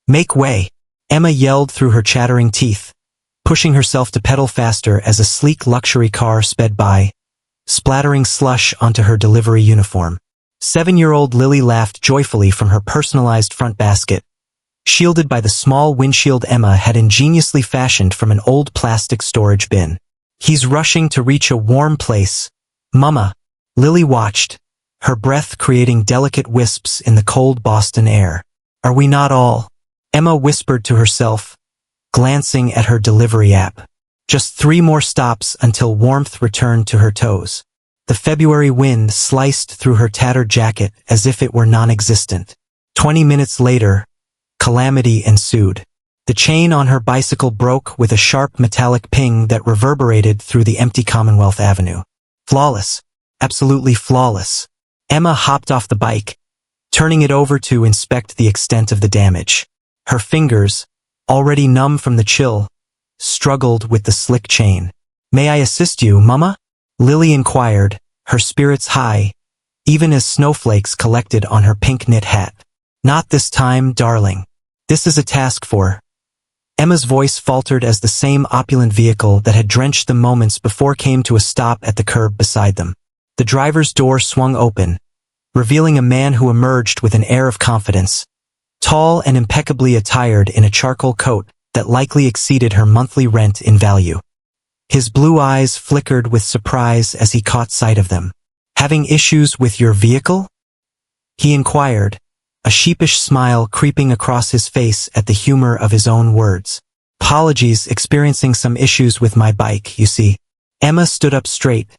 Make way! Emma yelled through her chattering teeth, pushing herself to pedal faster as a sleek luxury car sped by, splattering slush onto her delivery uniform. 7-year-old Lily laughed joyfully from her personalized front basket, shielded by the small windshield Emma had ingeniously fashioned from an old plastic storage bin. He's rushing to reach a warm place. Mama. Lily watched, her breath creating delicate wisps in the cold Boston air. Are we not all? Emma whispered to herself, glancing at her delivery app. Just 3 more stops until warmth returned to her toes. The February wind sliced through her tattered jacket as if it were non-existent. 20 minutes later, calamity ensued. The chain on her bicycle broke with a sharp metallic ping that reverberated through the empty Commonwealth Avenue. Flawless. Absolutely flawless. Emma hopped off the bike, turning it over to inspect the extent of the damage. Her fingers, already numb from the chill, struggled with the slick chain. May I assist you, Mama? Lily inquired, her spirits high, even as snowflakes collected on her pink knit hat. Not this time, darling. This is a task for... Emma's voice faltered as the same opulent vehicle that had drenched them moments before came to a stop at the curb beside them. The driver's door swung open, revealing a man who emerged with an air of confidence, tall and impeccably attired in a charcoal coat that likely exceeded her monthly rent in value. His blue eyes flickered with surprise as he caught sight of them. Having issues with your vehicle? He inquired, a sheepish smile creeping across his face at the humor of his own words. Apologies, experiencing some issues with my bike, you see. Emma stood up straight,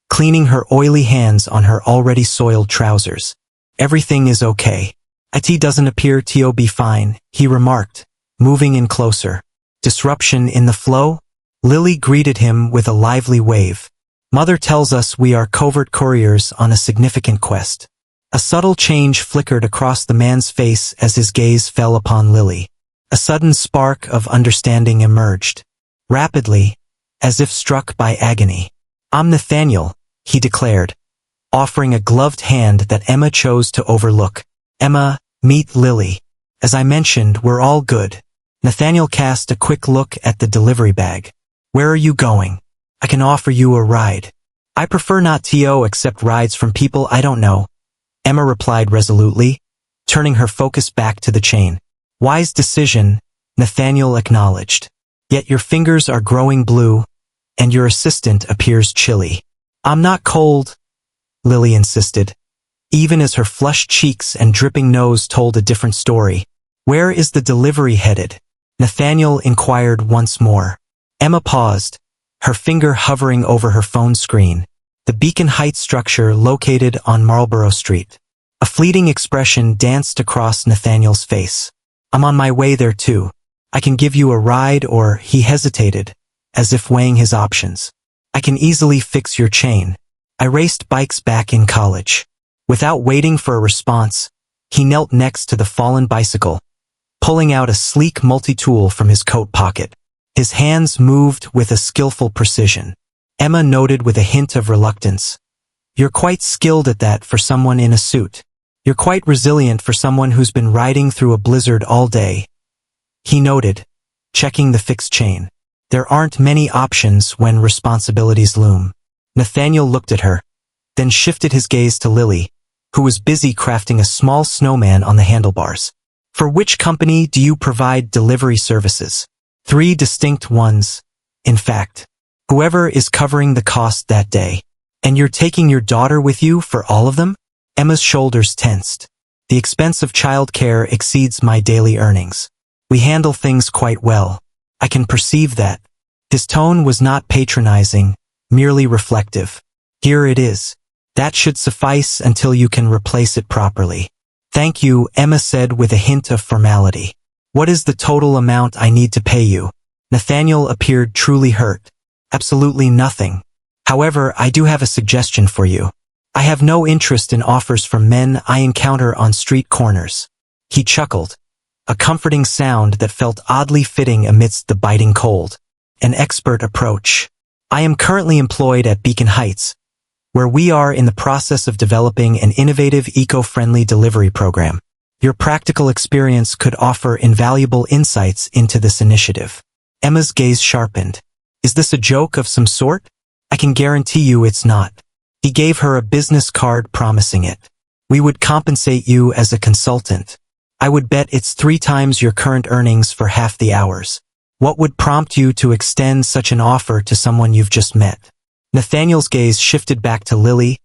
cleaning her oily hands on her already soiled trousers. Everything is okay. It doesn't appear to be fine, he remarked, moving in closer. Disruption in the flow? Lily greeted him with a lively wave. Mother tells us we are covert couriers on a significant quest. A subtle change flickered across the man's face as his gaze fell upon Lily. A sudden spark of understanding emerged. Rapidly, as if struck by agony. I'm Nathaniel, he declared, offering a gloved hand that Emma chose to overlook. Emma, meet Lily. As I mentioned, we're all good. Nathaniel cast a quick look at the delivery bag. Where are you going? I can offer you a ride. I prefer not to accept rides from people I don't know. Emma replied resolutely, turning her focus back to the chain. Wise decision, Nathaniel acknowledged. Yet your fingers are growing blue, and your assistant appears chilly. I'm not cold, Lily insisted, even as her flushed cheeks and dripping nose told a different story. Where is the delivery headed? Nathaniel inquired once more. Emma paused, her finger hovering over her phone screen. The Beacon Heights structure located on Marlborough Street. A fleeting expression danced across Nathaniel's face. I'm on my way there too. I can give you a ride, or he hesitated, as if weighing his options. I can easily fix your chain. I raced bikes back in college. Without waiting for a response, he knelt next to the fallen bicycle, pulling out a sleek multi-tool from his coat pocket. His hands moved with a skillful precision. Emma noted with a hint of reluctance. You're quite skilled at that for someone in a suit. You're quite resilient for someone who's been riding through a blizzard all day. He noted, checking the fixed chain. There aren't many options when responsibilities loom. Nathaniel looked at her, then shifted his gaze to Lily, who was busy crafting a small snowman on the handlebars. For which company do you provide delivery services? 3 distinct ones, in fact. Whoever is covering the cost that day. And you're taking your daughter with you for all of them? Emma's shoulders tensed. The expense of childcare exceeds my daily earnings. We handle things quite well. I can perceive that. His tone was not patronizing, merely reflective. Here it is. That should suffice until you can replace it properly. Thank you, Emma said with a hint of formality. What is the total amount I need to pay you? Nathaniel appeared truly hurt. Absolutely nothing. However, I do have a suggestion for you. I have no interest in offers from men I encounter on street corners. He chuckled, a comforting sound that felt oddly fitting amidst the biting cold. An expert approach. I am currently employed at Beacon Heights, where we are in the process of developing an innovative eco-friendly delivery program. Your practical experience could offer invaluable insights into this initiative. Emma's gaze sharpened. Is this a joke of some sort? I can guarantee you it's not. He gave her a business card promising it. We would compensate you as a consultant. I would bet it's 3 times your current earnings for half the hours. What would prompt you to extend such an offer to someone you've just met? Nathaniel's gaze shifted back to Lily,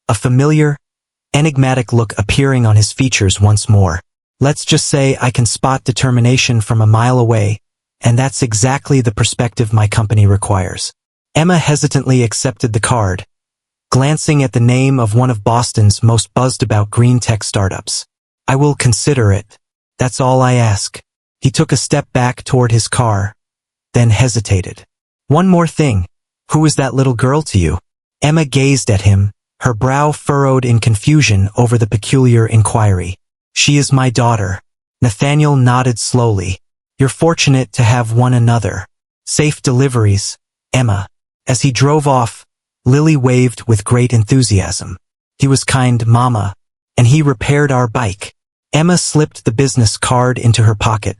a familiar, enigmatic look appearing on his features once more. Let's just say I can spot determination from a mile away, and that's exactly the perspective my company requires. Emma hesitantly accepted the card, glancing at the name of one of Boston's most buzzed-about green tech startups. I will consider it. That's all I ask. He took a step back toward his car, then hesitated. One more thing. Who is that little girl to you? Emma gazed at him, her brow furrowed in confusion over the peculiar inquiry. She is my daughter. Nathaniel nodded slowly. You're fortunate to have one another. Safe deliveries, Emma. As he drove off, Lily waved with great enthusiasm. He was kind, Mama, and he repaired our bike. Emma slipped the business card into her pocket,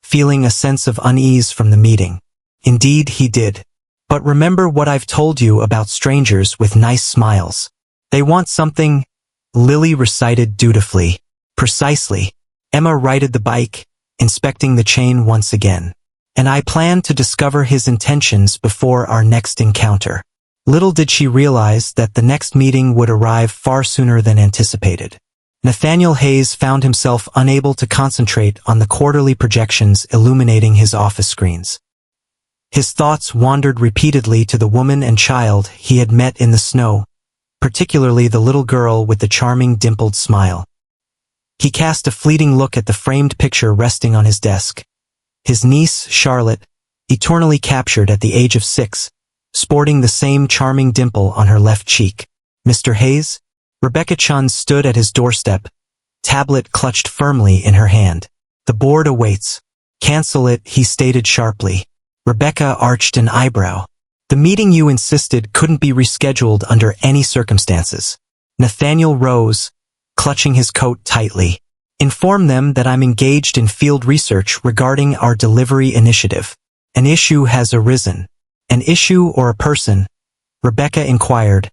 feeling a sense of unease from the meeting. Indeed, he did. But remember what I've told you about strangers with nice smiles. They want something, Lily recited dutifully. Precisely. Emma righted the bike, inspecting the chain once again. And I plan to discover his intentions before our next encounter. Little did she realize that the next meeting would arrive far sooner than anticipated. Nathaniel Hayes found himself unable to concentrate on the quarterly projections illuminating his office screens. His thoughts wandered repeatedly to the woman and child he had met in the snow, particularly the little girl with the charming dimpled smile. He cast a fleeting look at the framed picture resting on his desk. His niece, Charlotte, eternally captured at the age of 6, sporting the same charming dimple on her left cheek. Mr. Hayes? Rebecca Chun stood at his doorstep, tablet clutched firmly in her hand. The board awaits. Cancel it, he stated sharply. Rebecca arched an eyebrow. The meeting you insisted couldn't be rescheduled under any circumstances. Nathaniel rose, clutching his coat tightly. Inform them that I'm engaged in field research regarding our delivery initiative. An issue has arisen. An issue or a person? Rebecca inquired,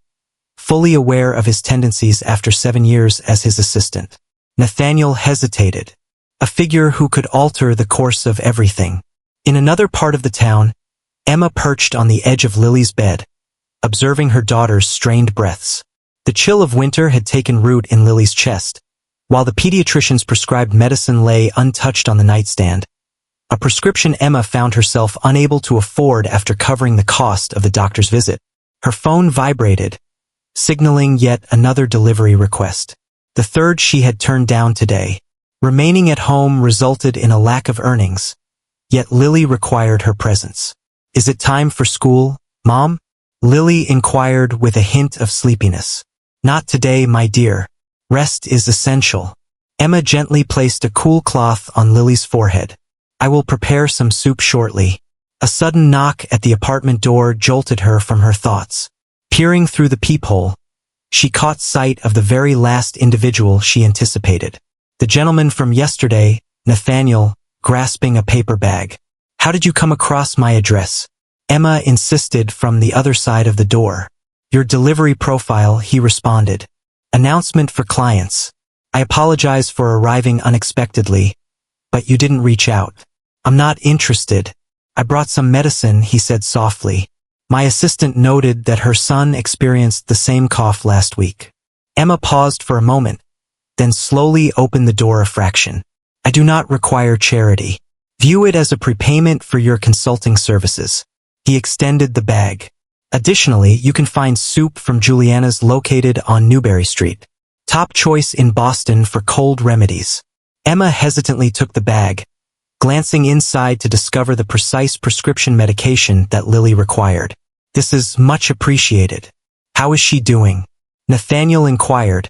fully aware of his tendencies after 7 years as his assistant. Nathaniel hesitated. A figure who could alter the course of everything. In another part of the town, Emma perched on the edge of Lily's bed, observing her daughter's strained breaths. The chill of winter had taken root in Lily's chest, while the pediatrician's prescribed medicine lay untouched on the nightstand, a prescription Emma found herself unable to afford after covering the cost of the doctor's visit. Her phone vibrated, signaling yet another delivery request. The third she had turned down today. Remaining at home resulted in a lack of earnings, yet Lily required her presence. Is it time for school, Mom? Lily inquired with a hint of sleepiness. Not today, my dear. Rest is essential. Emma gently placed a cool cloth on Lily's forehead. I will prepare some soup shortly. A sudden knock at the apartment door jolted her from her thoughts. Peering through the peephole, she caught sight of the very last individual she anticipated. The gentleman from yesterday, Nathaniel, grasping a paper bag. How did you come across my address? Emma insisted from the other side of the door. Your delivery profile, he responded. Announcement for clients. I apologize for arriving unexpectedly, but you didn't reach out. I'm not interested. I brought some medicine, he said softly. My assistant noted that her son experienced the same cough last week. Emma paused for a moment, then slowly opened the door a fraction. I do not require charity. View it as a prepayment for your consulting services. He extended the bag. Additionally, you can find soup from Juliana's located on Newberry Street. Top choice in Boston for cold remedies. Emma hesitantly took the bag, glancing inside to discover the precise prescription medication that Lily required. This is much appreciated. How is she doing? Nathaniel inquired,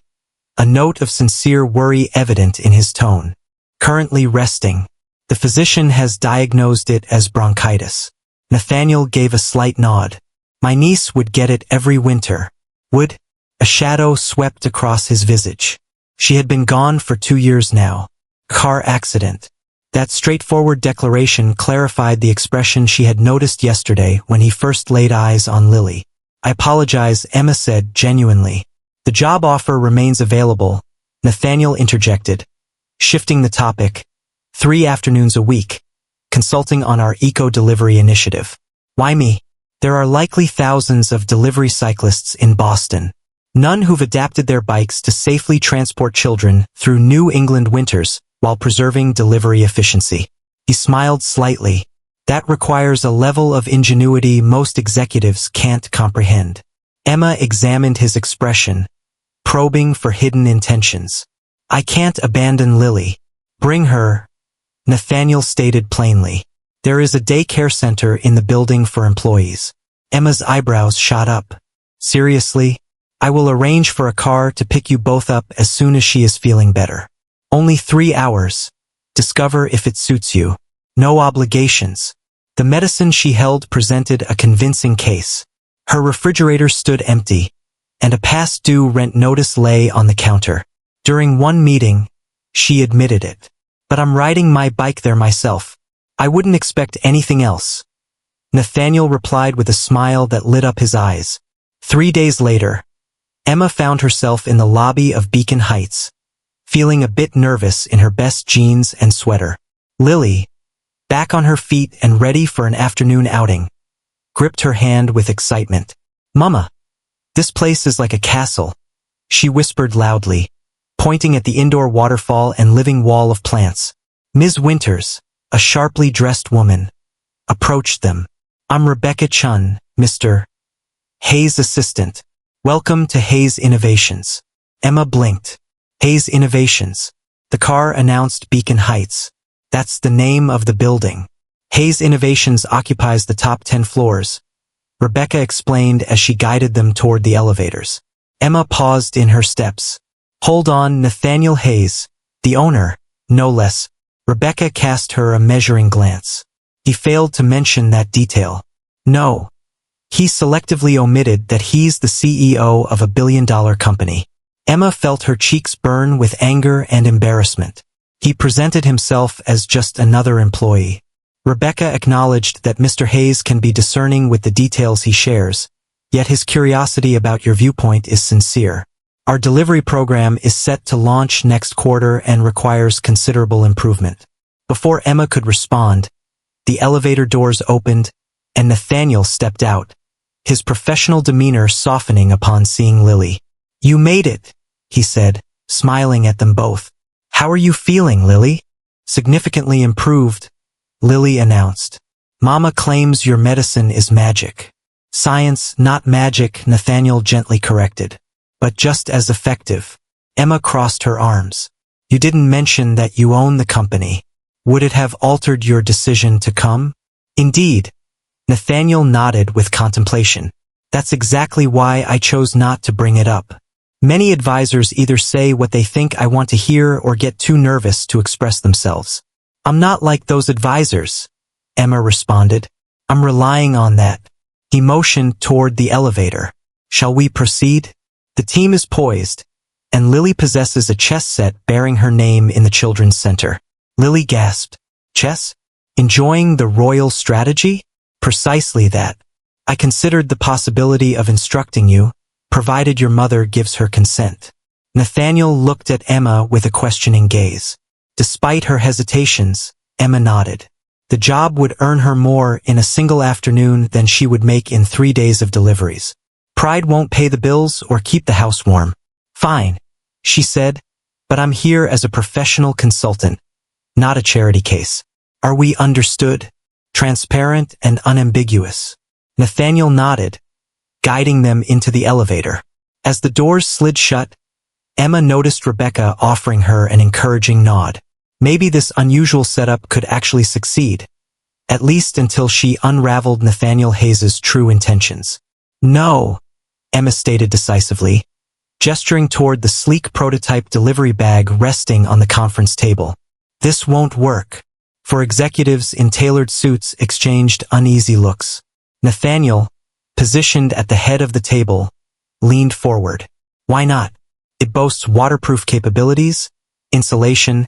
a note of sincere worry evident in his tone. Currently resting. The physician has diagnosed it as bronchitis. Nathaniel gave a slight nod. My niece would get it every winter. Would? A shadow swept across his visage. She had been gone for 2 years now. Car accident. That straightforward declaration clarified the expression she had noticed yesterday when he first laid eyes on Lily. I apologize, Emma said genuinely. The job offer remains available, Nathaniel interjected, shifting the topic. 3 afternoons a week, consulting on our eco-delivery initiative. Why me? There are likely thousands of delivery cyclists in Boston. None who've adapted their bikes to safely transport children through New England winters while preserving delivery efficiency. He smiled slightly. That requires a level of ingenuity most executives can't comprehend. Emma examined his expression, probing for hidden intentions. I can't abandon Lily. Bring her, Nathaniel stated plainly. There is a daycare center in the building for employees. Emma's eyebrows shot up. Seriously? I will arrange for a car to pick you both up as soon as she is feeling better. Only 3 hours. Discover if it suits you. No obligations. The medicine she held presented a convincing case. Her refrigerator stood empty, and a past due rent notice lay on the counter. During one meeting, she admitted it. But I'm riding my bike there myself. I wouldn't expect anything else. Nathaniel replied with a smile that lit up his eyes. 3 days later, Emma found herself in the lobby of Beacon Heights, feeling a bit nervous in her best jeans and sweater. Lily, back on her feet and ready for an afternoon outing, gripped her hand with excitement. Mama, this place is like a castle, she whispered loudly, pointing at the indoor waterfall and living wall of plants. Ms. Winters, a sharply dressed woman, approached them. I'm Rebecca Chun, Mr. Hayes' assistant. Welcome to Hayes Innovations. Emma blinked. Hayes Innovations. The car announced Beacon Heights. That's the name of the building. Hayes Innovations occupies the top 10 floors, Rebecca explained as she guided them toward the elevators. Emma paused in her steps. Hold on, Nathaniel Hayes, the owner, no less. Rebecca cast her a measuring glance. He failed to mention that detail. No. He selectively omitted that he's the CEO of a billion-dollar company. Emma felt her cheeks burn with anger and embarrassment. He presented himself as just another employee. Rebecca acknowledged that Mr. Hayes can be discerning with the details he shares, yet his curiosity about your viewpoint is sincere. Our delivery program is set to launch next quarter and requires considerable improvement. Before Emma could respond, the elevator doors opened, and Nathaniel stepped out, his professional demeanor softening upon seeing Lily. You made it, he said, smiling at them both. How are you feeling, Lily? Significantly improved, Lily announced. Mama claims your medicine is magic. Science, not magic, Nathaniel gently corrected. But just as effective. Emma crossed her arms. You didn't mention that you own the company. Would it have altered your decision to come? Indeed. Nathaniel nodded with contemplation. That's exactly why I chose not to bring it up. Many advisors either say what they think I want to hear or get too nervous to express themselves. I'm not like those advisors, Emma responded. I'm relying on that. He motioned toward the elevator. Shall we proceed? The team is poised, and Lily possesses a chess set bearing her name in the Children's Center. Lily gasped. Chess? Enjoying the royal strategy? Precisely that. I considered the possibility of instructing you, provided your mother gives her consent. Nathaniel looked at Emma with a questioning gaze. Despite her hesitations, Emma nodded. The job would earn her more in a single afternoon than she would make in 3 days of deliveries. Pride won't pay the bills or keep the house warm. Fine, she said, but I'm here as a professional consultant, not a charity case. Are we understood? Transparent and unambiguous. Nathaniel nodded, guiding them into the elevator. As the doors slid shut, Emma noticed Rebecca offering her an encouraging nod. Maybe this unusual setup could actually succeed, at least until she unraveled Nathaniel Hayes' true intentions. No, Emma stated decisively, gesturing toward the sleek prototype delivery bag resting on the conference table. This won't work. For executives in tailored suits exchanged uneasy looks. Nathaniel, positioned at the head of the table, leaned forward. Why not? It boasts waterproof capabilities, insulation,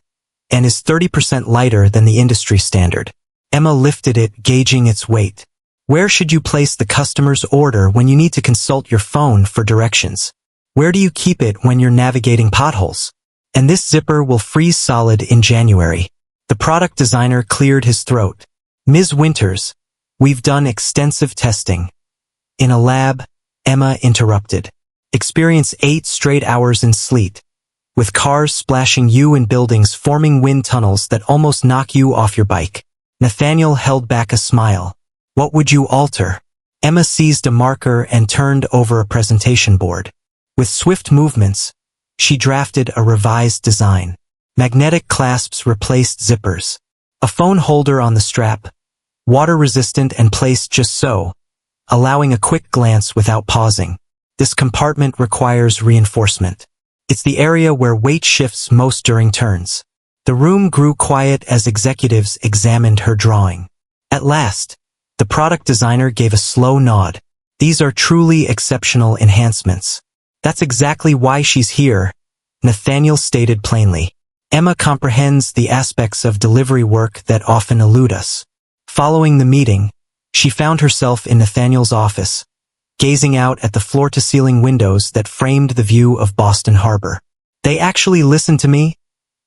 and is 30% lighter than the industry standard. Emma lifted it, gauging its weight. Where should you place the customer's order when you need to consult your phone for directions? Where do you keep it when you're navigating potholes? And this zipper will freeze solid in January. The product designer cleared his throat. Ms. Winters, we've done extensive testing. In a lab, Emma interrupted. Experience 8 straight hours in sleet, with cars splashing you in buildings forming wind tunnels that almost knock you off your bike. Nathaniel held back a smile. What would you alter? Emma seized a marker and turned over a presentation board. With swift movements, she drafted a revised design. Magnetic clasps replaced zippers. A phone holder on the strap, water-resistant and placed just so, allowing a quick glance without pausing. This compartment requires reinforcement. It's the area where weight shifts most during turns. The room grew quiet as executives examined her drawing. At last, the product designer gave a slow nod. These are truly exceptional enhancements. That's exactly why she's here, Nathaniel stated plainly. Emma comprehends the aspects of delivery work that often elude us. Following the meeting, she found herself in Nathaniel's office, gazing out at the floor-to-ceiling windows that framed the view of Boston Harbor. They actually listened to me?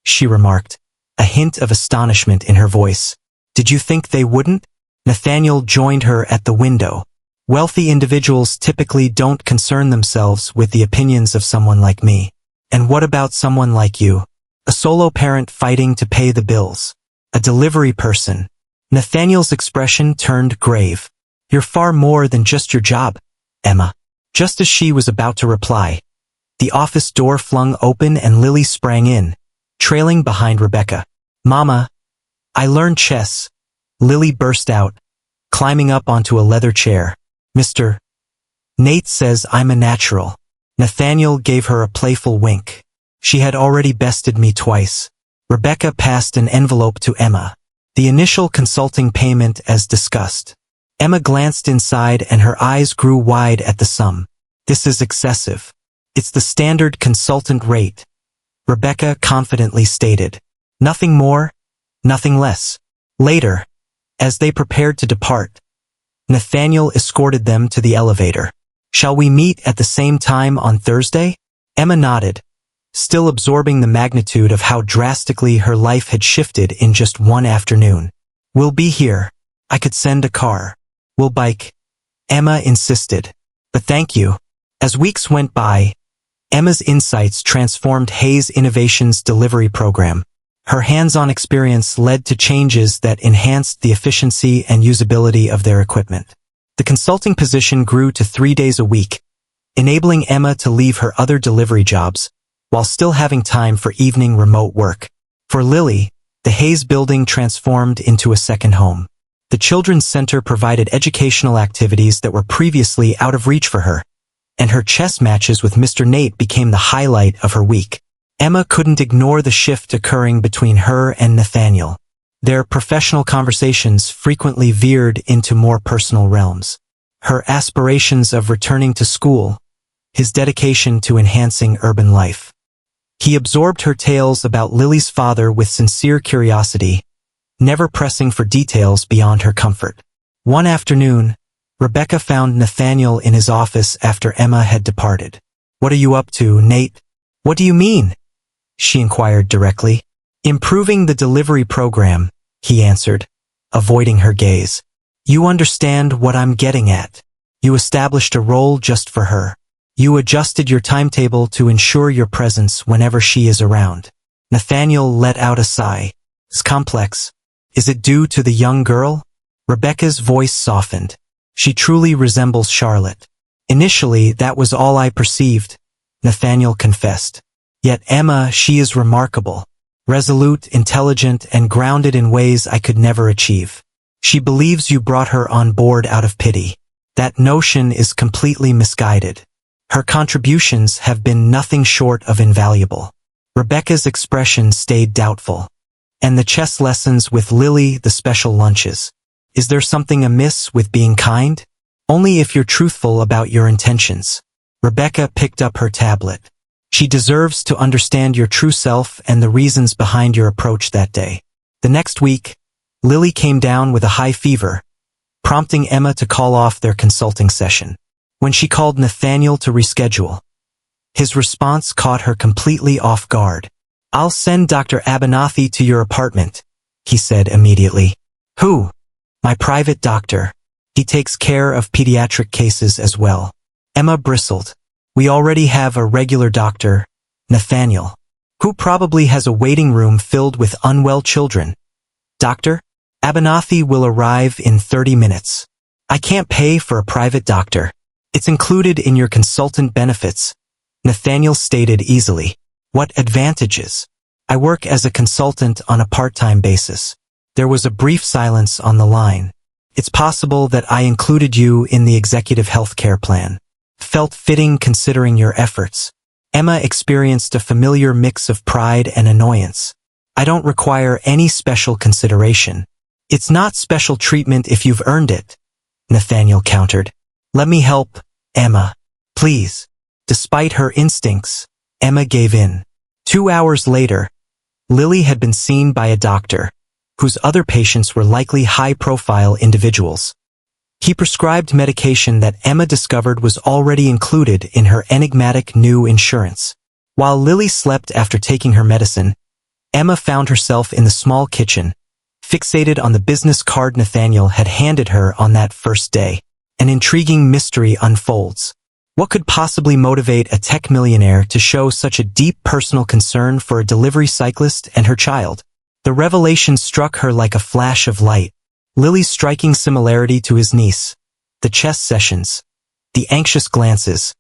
She remarked, a hint of astonishment in her voice. Did you think they wouldn't? Nathaniel joined her at the window. Wealthy individuals typically don't concern themselves with the opinions of someone like me. And what about someone like you? A solo parent fighting to pay the bills. A delivery person. Nathaniel's expression turned grave. You're far more than just your job, Emma. Just as she was about to reply, the office door flung open and Lily sprang in, trailing behind Rebecca. Mama, I learned chess. Lily burst out, climbing up onto a leather chair. Mr. Nate says I'm a natural. Nathaniel gave her a playful wink. She had already bested me twice. Rebecca passed an envelope to Emma. The initial consulting payment as discussed. Emma glanced inside and her eyes grew wide at the sum. This is excessive. It's the standard consultant rate, Rebecca confidently stated. Nothing more, nothing less. Later, as they prepared to depart, Nathaniel escorted them to the elevator. Shall we meet at the same time on Thursday? Emma nodded, still absorbing the magnitude of how drastically her life had shifted in just one afternoon. We'll be here. I could send a car. We'll bike. Emma insisted. But thank you. As weeks went by, Emma's insights transformed Hayes Innovation's delivery program. Her hands-on experience led to changes that enhanced the efficiency and usability of their equipment. The consulting position grew to 3 days a week, enabling Emma to leave her other delivery jobs, while still having time for evening remote work. For Lily, the Hayes building transformed into a second home. The Children's Center provided educational activities that were previously out of reach for her, and her chess matches with Mr. Nate became the highlight of her week. Emma couldn't ignore the shift occurring between her and Nathaniel. Their professional conversations frequently veered into more personal realms. Her aspirations of returning to school, his dedication to enhancing urban life. He absorbed her tales about Lily's father with sincere curiosity, never pressing for details beyond her comfort. One afternoon, Rebecca found Nathaniel in his office after Emma had departed. What are you up to, Nate? What do you mean? She inquired directly. Improving the delivery program, he answered, avoiding her gaze. You understand what I'm getting at. You established a role just for her. You adjusted your timetable to ensure your presence whenever she is around. Nathaniel let out a sigh. It's complex. Is it due to the young girl? Rebecca's voice softened. She truly resembles Charlotte. Initially, that was all I perceived, Nathaniel confessed. Yet Emma, she is remarkable. Resolute, intelligent, and grounded in ways I could never achieve. She believes you brought her on board out of pity. That notion is completely misguided. Her contributions have been nothing short of invaluable. Rebecca's expression stayed doubtful. And the chess lessons with Lily, the special lunches. Is there something amiss with being kind? Only if you're truthful about your intentions. Rebecca picked up her tablet. She deserves to understand your true self and the reasons behind your approach that day. The next week, Lily came down with a high fever, prompting Emma to call off their consulting session. When she called Nathaniel to reschedule, his response caught her completely off guard. "I'll send Dr. Abernathy to your apartment," he said immediately. "Who?" "My private doctor. He takes care of pediatric cases as well." Emma bristled. "We already have a regular doctor, Nathaniel, who probably has a waiting room filled with unwell children. Dr. Abernathy will arrive in 30 minutes. I can't pay for a private doctor. It's included in your consultant benefits," Nathaniel stated easily. "What advantages?" "I work as a consultant on a part-time basis." There was a brief silence on the line. "It's possible that I included you in the executive health care plan. Felt fitting considering your efforts." Emma experienced a familiar mix of pride and annoyance. "I don't require any special consideration." "It's not special treatment if you've earned it," Nathaniel countered. "Let me help, Emma. Please." Despite her instincts, Emma gave in. 2 hours later, Lily had been seen by a doctor, whose other patients were likely high-profile individuals. He prescribed medication that Emma discovered was already included in her enigmatic new insurance. While Lily slept after taking her medicine, Emma found herself in the small kitchen, fixated on the business card Nathaniel had handed her on that first day. An intriguing mystery unfolds. What could possibly motivate a tech millionaire to show such a deep personal concern for a delivery cyclist and her child? The revelation struck her like a flash of light. Lily's striking similarity to his niece, the chess sessions, the anxious glances,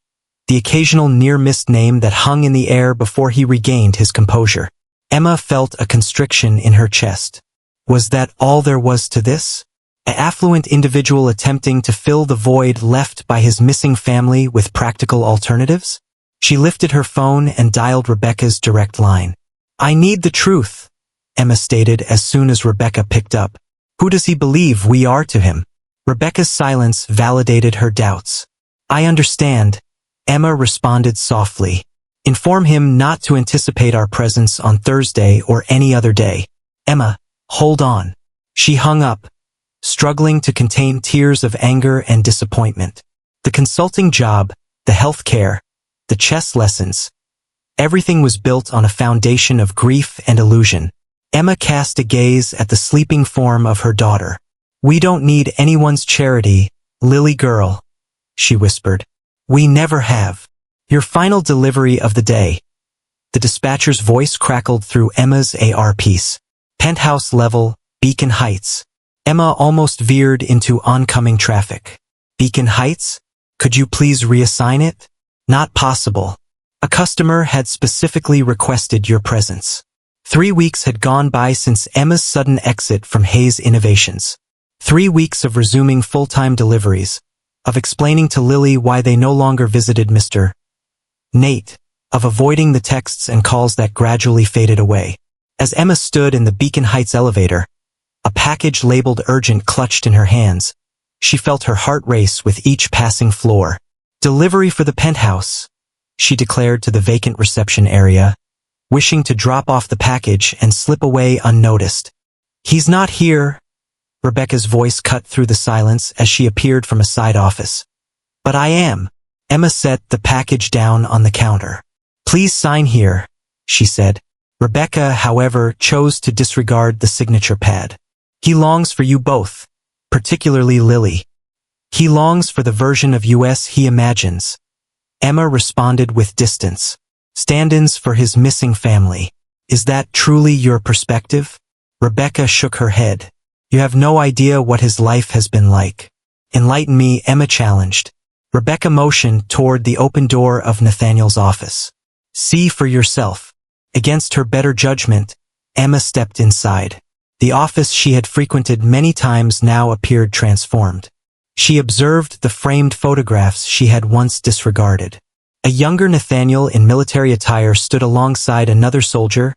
the occasional near-missed name that hung in the air before he regained his composure. Emma felt a constriction in her chest. Was that all there was to this? An affluent individual attempting to fill the void left by his missing family with practical alternatives? She lifted her phone and dialed Rebecca's direct line. "I need the truth," Emma stated as soon as Rebecca picked up. "Who does he believe we are to him?" Rebecca's silence validated her doubts. "I understand," Emma responded softly. "Inform him not to anticipate our presence on Thursday or any other day." "Emma, hold on." She hung up, struggling to contain tears of anger and disappointment. The consulting job, the health care, the chess lessons, everything was built on a foundation of grief and illusion. Emma cast a gaze at the sleeping form of her daughter. "We don't need anyone's charity, Lily girl," she whispered. "We never have." "Your final delivery of the day." The dispatcher's voice crackled through Emma's AR piece. "Penthouse level, Beacon Heights." Emma almost veered into oncoming traffic. "Beacon Heights? Could you please reassign it?" "Not possible. A customer had specifically requested your presence." 3 weeks had gone by since Emma's sudden exit from Hayes Innovations. 3 weeks of resuming full-time deliveries, of explaining to Lily why they no longer visited Mr. Nate, of avoiding the texts and calls that gradually faded away. As Emma stood in the Beacon Heights elevator, a package labeled urgent clutched in her hands. She felt her heart race with each passing floor. "Delivery for the penthouse," she declared to the vacant reception area, wishing to drop off the package and slip away unnoticed. "He's not here," Rebecca's voice cut through the silence as she appeared from a side office. "But I am." Emma set the package down on the counter. "Please sign here," she said. Rebecca, however, chose to disregard the signature pad. "He longs for you both, particularly Lily. He longs for the version of us he imagines." Emma responded with distance. "Stand-ins for his missing family. Is that truly your perspective?" Rebecca shook her head. "You have no idea what his life has been like." "Enlighten me," Emma challenged. Rebecca motioned toward the open door of Nathaniel's office. "See for yourself." Against her better judgment, Emma stepped inside. The office she had frequented many times now appeared transformed. She observed the framed photographs she had once disregarded. A younger Nathaniel in military attire stood alongside another soldier,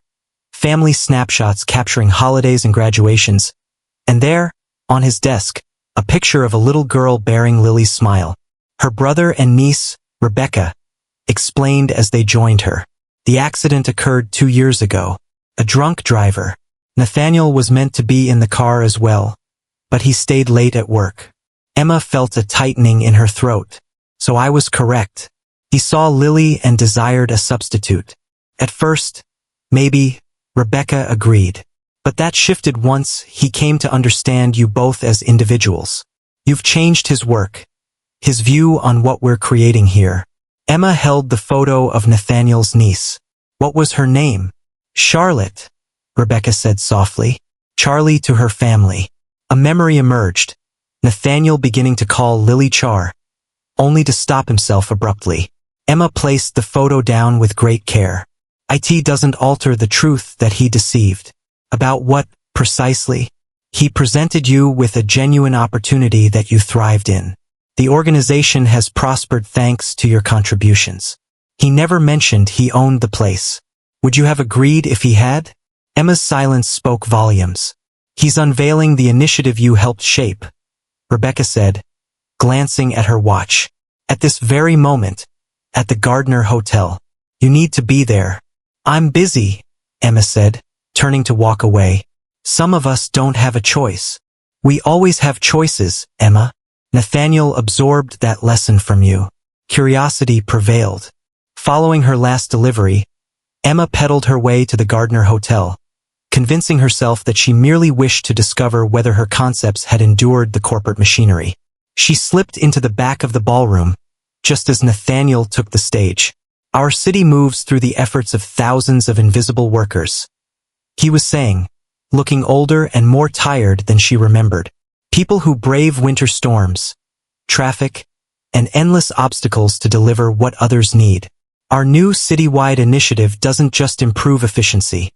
family snapshots capturing holidays and graduations, and there, on his desk, a picture of a little girl bearing Lily's smile. Her brother and niece, Rebecca, explained as they joined her. The accident occurred 2 years ago. A drunk driver. Nathaniel was meant to be in the car as well, but he stayed late at work. Emma felt a tightening in her throat. So I was correct. He saw Lily and desired a substitute. At first, maybe, Rebecca agreed. But that shifted once he came to understand you both as individuals. You've changed his work, his view on what we're creating here. Emma held the photo of Nathaniel's niece. What was her name? Charlotte, Rebecca said softly. Charlie to her family. A memory emerged. Nathaniel beginning to call Lily Char, only to stop himself abruptly. Emma placed the photo down with great care. It doesn't alter the truth that he deceived. About what, precisely? He presented you with a genuine opportunity that you thrived in. The organization has prospered thanks to your contributions. He never mentioned he owned the place. Would you have agreed if he had? Emma's silence spoke volumes. He's unveiling the initiative you helped shape, Rebecca said, glancing at her watch. At this very moment, at the Gardner Hotel. You need to be there. I'm busy, Emma said, turning to walk away. Some of us don't have a choice. We always have choices, Emma. Nathaniel absorbed that lesson from you. Curiosity prevailed. Following her last delivery, Emma pedaled her way to the Gardner Hotel, convincing herself that she merely wished to discover whether her concepts had endured the corporate machinery. She slipped into the back of the ballroom, just as Nathaniel took the stage. Our city moves through the efforts of thousands of invisible workers, he was saying, looking older and more tired than she remembered. People who brave winter storms, traffic, and endless obstacles to deliver what others need. Our new citywide initiative doesn't just improve efficiency.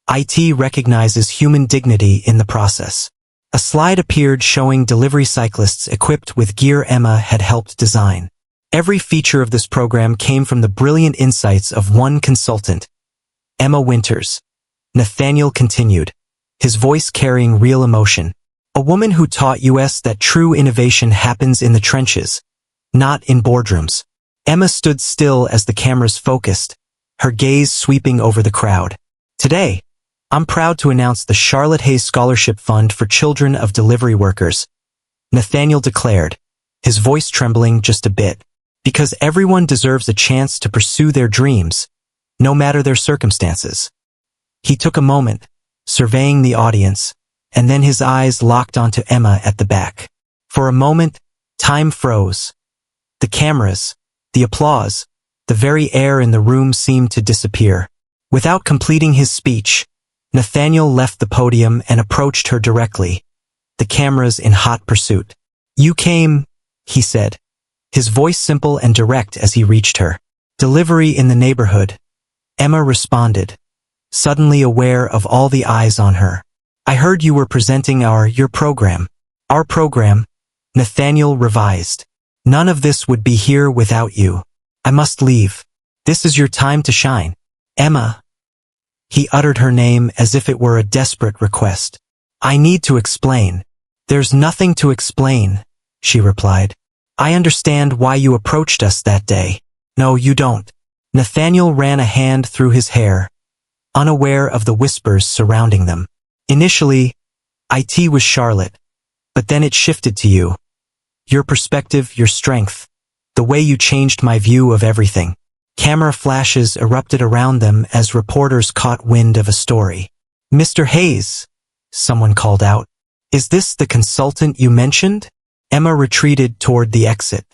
IT recognizes human dignity in the process. A slide appeared showing delivery cyclists equipped with gear Emma had helped design. Every feature of this program came from the brilliant insights of one consultant, Emma Winters. Nathaniel continued, his voice carrying real emotion. A woman who taught us that true innovation happens in the trenches, not in boardrooms. Emma stood still as the cameras focused, her gaze sweeping over the crowd. Today, I'm proud to announce the Charlotte Hayes Scholarship Fund for Children of Delivery Workers, Nathaniel declared, his voice trembling just a bit. Because everyone deserves a chance to pursue their dreams, no matter their circumstances. He took a moment, surveying the audience, and then his eyes locked onto Emma at the back. For a moment, time froze. The cameras, the applause, the very air in the room seemed to disappear. Without completing his speech, Nathaniel left the podium and approached her directly, the cameras in hot pursuit. You came, he said, his voice simple and direct as he reached her. Delivery in the neighborhood. Emma responded, suddenly aware of all the eyes on her. I heard you were presenting your program. Our program, Nathaniel revised. None of this would be here without you. I must leave. This is your time to shine. Emma. He uttered her name as if it were a desperate request. I need to explain. There's nothing to explain, she replied. I understand why you approached us that day. No, you don't. Nathaniel ran a hand through his hair, unaware of the whispers surrounding them. Initially, it was Charlotte, but then it shifted to you. Your perspective, your strength, the way you changed my view of everything. Camera flashes erupted around them as reporters caught wind of a story. Mr. Hayes, someone called out. Is this the consultant you mentioned? Emma retreated toward the exit.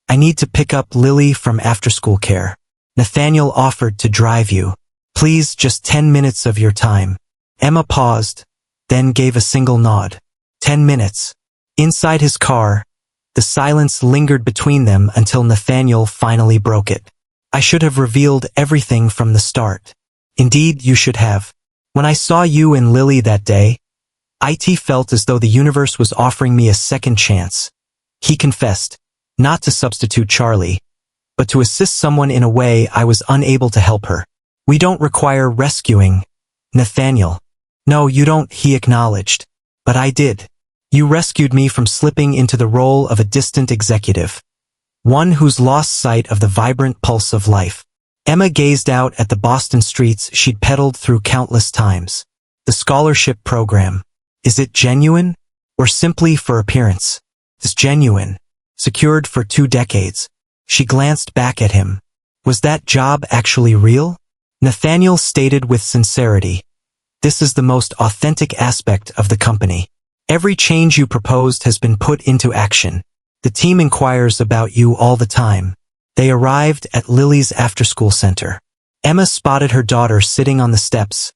I need to pick up Lily from after-school care. Nathaniel offered to drive you. Please, just 10 minutes of your time. Emma paused, then gave a single nod. 10 minutes. Inside his car, the silence lingered between them until Nathaniel finally broke it. I should have revealed everything from the start. Indeed, you should have. When I saw you and Lily that day, it felt as though the universe was offering me a second chance. He confessed, not to substitute Charlie, but to assist someone in a way I was unable to help her. We don't require rescuing, Nathaniel. No, you don't, he acknowledged. But I did. You rescued me from slipping into the role of a distant executive. One who's lost sight of the vibrant pulse of life. Emma gazed out at the Boston streets she'd pedaled through countless times. The scholarship program. Is it genuine? Or simply for appearance? It's genuine. Secured for 2 decades. She glanced back at him. Was that job actually real? Nathaniel stated with sincerity. This is the most authentic aspect of the company. Every change you proposed has been put into action. The team inquires about you all the time. They arrived at Lily's after-school center. Emma spotted her daughter sitting on the steps,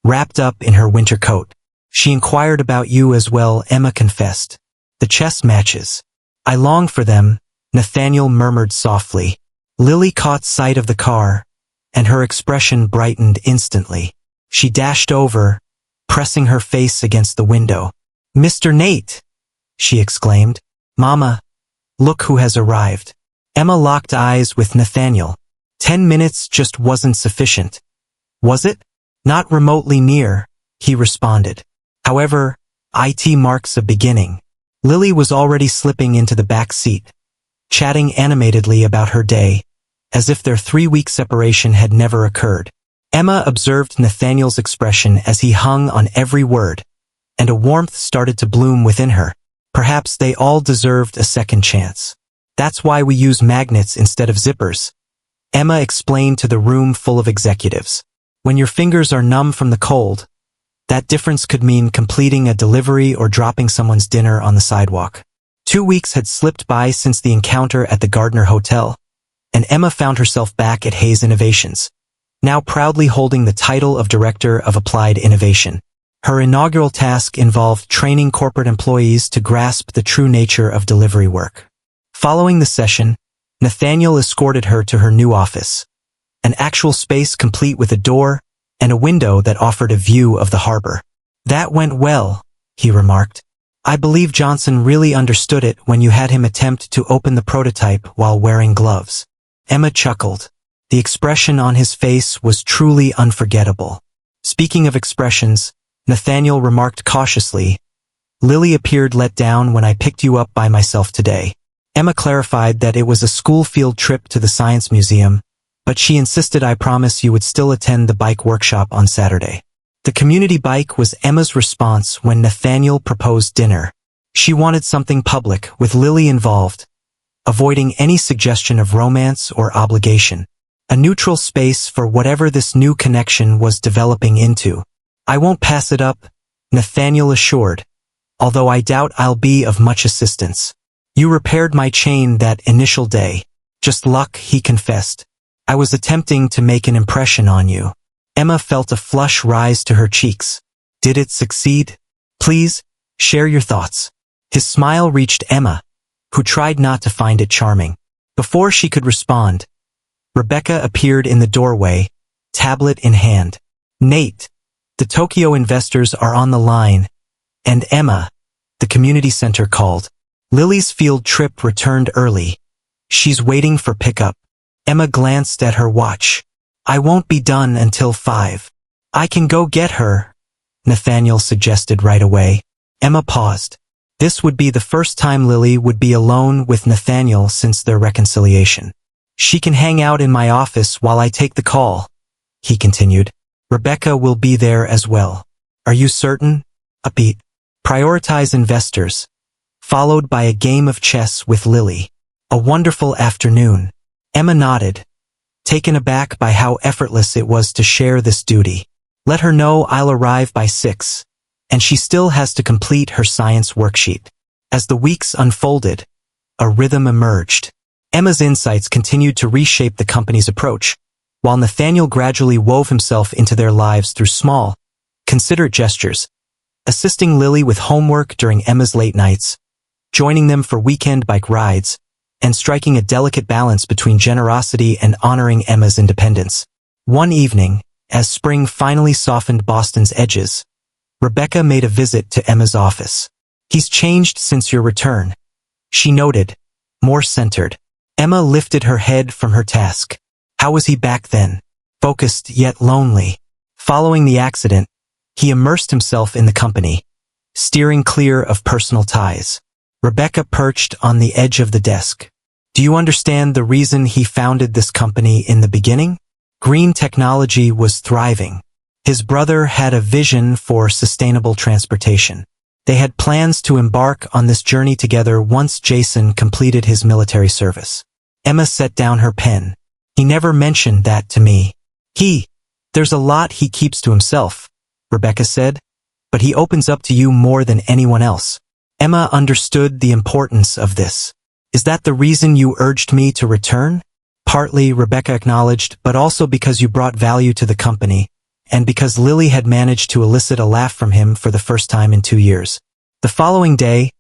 wrapped up in her winter coat. She inquired about you as well, Emma confessed. The chess matches. I long for them, Nathaniel murmured softly. Lily caught sight of the car, and her expression brightened instantly. She dashed over, pressing her face against the window. Mr. Nate, she exclaimed. Mama, look who has arrived. Emma locked eyes with Nathaniel. 10 minutes just wasn't sufficient. Was it? Not remotely near, he responded. However, it marks a beginning. Lily was already slipping into the back seat, chatting animatedly about her day, as if their 3-week separation had never occurred. Emma observed Nathaniel's expression as he hung on every word, and a warmth started to bloom within her. Perhaps they all deserved a second chance. That's why we use magnets instead of zippers, Emma explained to the room full of executives. When your fingers are numb from the cold, that difference could mean completing a delivery or dropping someone's dinner on the sidewalk. 2 weeks had slipped by since the encounter at the Gardner Hotel, and Emma found herself back at Hayes Innovations, now proudly holding the title of Director of Applied Innovation. Her inaugural task involved training corporate employees to grasp the true nature of delivery work. Following the session, Nathaniel escorted her to her new office, an actual space complete with a door and a window that offered a view of the harbor. That went well, he remarked. I believe Johnson really understood it when you had him attempt to open the prototype while wearing gloves. Emma chuckled. The expression on his face was truly unforgettable. Speaking of expressions, Nathaniel remarked cautiously, Lily appeared let down when I picked you up by myself today. Emma clarified that it was a school field trip to the Science Museum, but she insisted I promise you would still attend the bike workshop on Saturday. The community bike was Emma's response when Nathaniel proposed dinner. She wanted something public, with Lily involved, avoiding any suggestion of romance or obligation. A neutral space for whatever this new connection was developing into. I won't pass it up, Nathaniel assured, although I doubt I'll be of much assistance. You repaired my chain that initial day. Just luck, he confessed. I was attempting to make an impression on you. Emma felt a flush rise to her cheeks. Did it succeed? Please, share your thoughts. His smile reached Emma, who tried not to find it charming. Before she could respond, Rebecca appeared in the doorway, tablet in hand. Nate, the Tokyo investors are on the line, and Emma, the community center called. Lily's field trip returned early. She's waiting for pickup. Emma glanced at her watch. I won't be done until 5. I can go get her, Nathaniel suggested right away. Emma paused. This would be the first time Lily would be alone with Nathaniel since their reconciliation. She can hang out in my office while I take the call, he continued. Rebecca will be there as well. Are you certain? Upbeat. Prioritize investors. Followed by a game of chess with Lily. A wonderful afternoon. Emma nodded, taken aback by how effortless it was to share this duty. Let her know I'll arrive by 6, and she still has to complete her science worksheet. As the weeks unfolded, a rhythm emerged. Emma's insights continued to reshape the company's approach, while Nathaniel gradually wove himself into their lives through small, considerate gestures, assisting Lily with homework during Emma's late nights, joining them for weekend bike rides, and striking a delicate balance between generosity and honoring Emma's independence. One evening, as spring finally softened Boston's edges, Rebecca made a visit to Emma's office. He's changed since your return, she noted, more centered. Emma lifted her head from her task. How was he back then? Focused yet lonely. Following the accident, he immersed himself in the company, steering clear of personal ties. Rebecca perched on the edge of the desk. Do you understand the reason he founded this company in the beginning? Green technology was thriving. His brother had a vision for sustainable transportation. They had plans to embark on this journey together once Jason completed his military service. Emma set down her pen. He never mentioned that to me. There's a lot he keeps to himself, Rebecca said, but he opens up to you more than anyone else. Emma understood the importance of this. Is that the reason you urged me to return? Partly, Rebecca acknowledged, but also because you brought value to the company, and because Lily had managed to elicit a laugh from him for the first time in 2 years. The following day,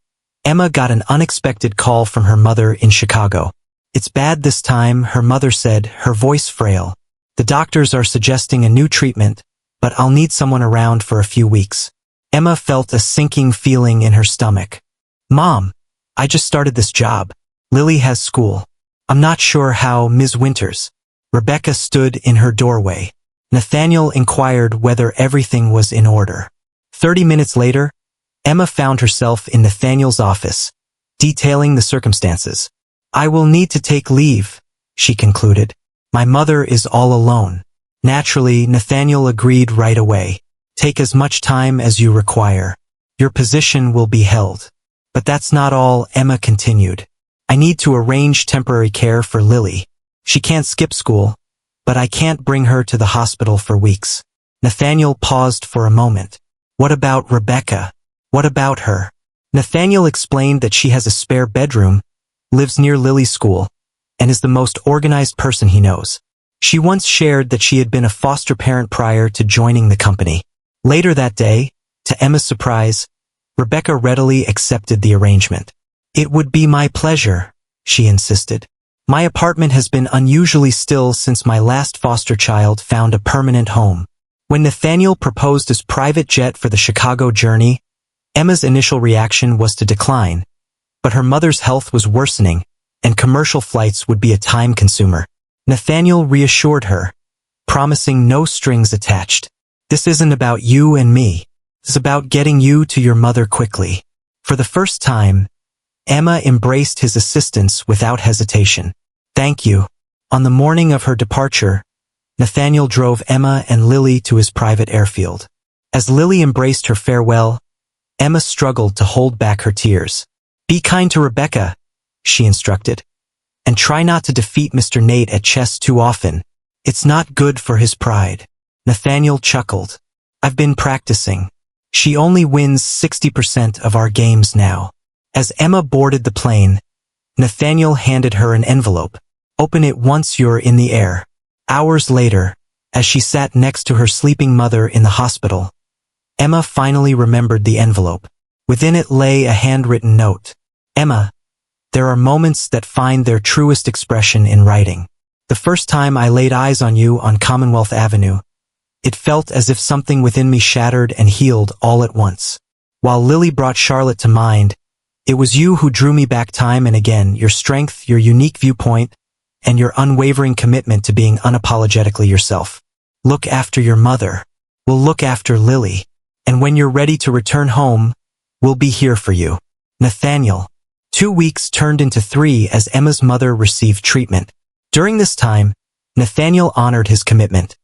Emma got an unexpected call from her mother in Chicago. It's bad this time, her mother said, her voice frail. The doctors are suggesting a new treatment, but I'll need someone around for a few weeks. Emma felt a sinking feeling in her stomach. Mom, I just started this job. Lily has school. I'm not sure how, Ms. Winters. Rebecca stood in her doorway. Nathaniel inquired whether everything was in order. 30 minutes later, Emma found herself in Nathaniel's office, detailing the circumstances. I will need to take leave, she concluded. My mother is all alone. Naturally, Nathaniel agreed right away. Take as much time as you require. Your position will be held. But that's not all, Emma continued. I need to arrange temporary care for Lily. She can't skip school, but I can't bring her to the hospital for weeks. Nathaniel paused for a moment. What about Rebecca? What about her? Nathaniel explained that she has a spare bedroom, lives near Lily's school, and is the most organized person he knows. She once shared that she had been a foster parent prior to joining the company. Later that day, to Emma's surprise, Rebecca readily accepted the arrangement. It would be my pleasure, she insisted. My apartment has been unusually still since my last foster child found a permanent home. When Nathaniel proposed his private jet for the Chicago journey, Emma's initial reaction was to decline, but her mother's health was worsening, and commercial flights would be a time consumer. Nathaniel reassured her, promising no strings attached. This isn't about you and me. It's about getting you to your mother quickly. For the first time, Emma embraced his assistance without hesitation. Thank you. On the morning of her departure, Nathaniel drove Emma and Lily to his private airfield. As Lily embraced her farewell, Emma struggled to hold back her tears. Be kind to Rebecca, she instructed, and try not to defeat Mr. Nate at chess too often. It's not good for his pride. Nathaniel chuckled. I've been practicing. She only wins 60% of our games now. As Emma boarded the plane, Nathaniel handed her an envelope. Open it once you're in the air. Hours later, as she sat next to her sleeping mother in the hospital, Emma finally remembered the envelope. Within it lay a handwritten note. Emma, there are moments that find their truest expression in writing. The first time I laid eyes on you on Commonwealth Avenue, it felt as if something within me shattered and healed all at once. While Lily brought Charlotte to mind, it was you who drew me back time and again, your strength, your unique viewpoint, and your unwavering commitment to being unapologetically yourself. Look after your mother. We'll look after Lily. And when you're ready to return home, we'll be here for you. Nathaniel. 2 weeks turned into 3 as Emma's mother received treatment. During this time, Nathaniel honored his commitment,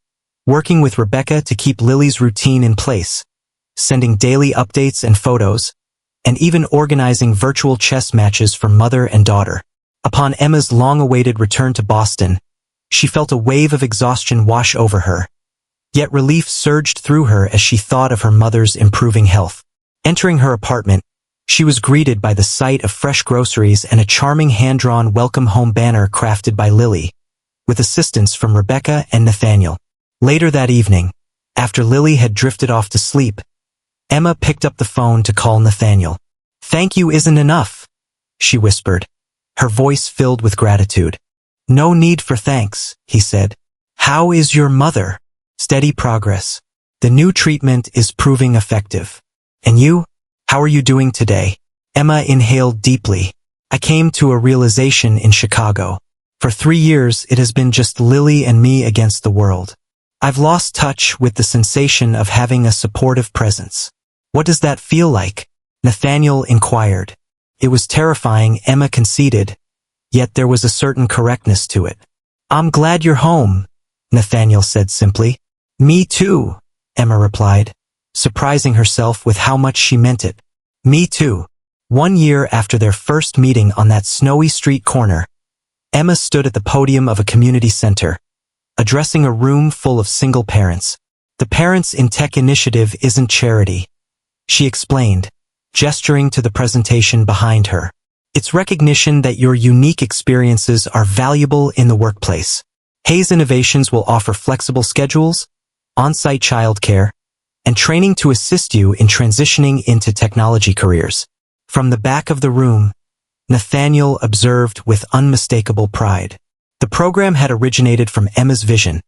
working with Rebecca to keep Lily's routine in place, sending daily updates and photos, and even organizing virtual chess matches for mother and daughter. Upon Emma's long-awaited return to Boston, she felt a wave of exhaustion wash over her, yet relief surged through her as she thought of her mother's improving health. Entering her apartment, she was greeted by the sight of fresh groceries and a charming hand-drawn welcome home banner crafted by Lily, with assistance from Rebecca and Nathaniel. Later that evening, after Lily had drifted off to sleep, Emma picked up the phone to call Nathaniel. Thank you isn't enough, she whispered, her voice filled with gratitude. No need for thanks, he said. How is your mother? Steady progress. The new treatment is proving effective. And you? How are you doing today? Emma inhaled deeply. I came to a realization in Chicago. For 3 years, it has been just Lily and me against the world. I've lost touch with the sensation of having a supportive presence. What does that feel like? Nathaniel inquired. It was terrifying, Emma conceded, yet there was a certain correctness to it. I'm glad you're home, Nathaniel said simply. Me too, Emma replied, surprising herself with how much she meant it. Me too. 1 year after their first meeting on that snowy street corner, Emma stood at the podium of a community center, addressing a room full of single parents. The Parents in Tech initiative isn't charity, she explained, gesturing to the presentation behind her. It's recognition that your unique experiences are valuable in the workplace. Hayes Innovations will offer flexible schedules, on-site childcare, and training to assist you in transitioning into technology careers. From the back of the room, Nathaniel observed with unmistakable pride. The program had originated from Emma's vision,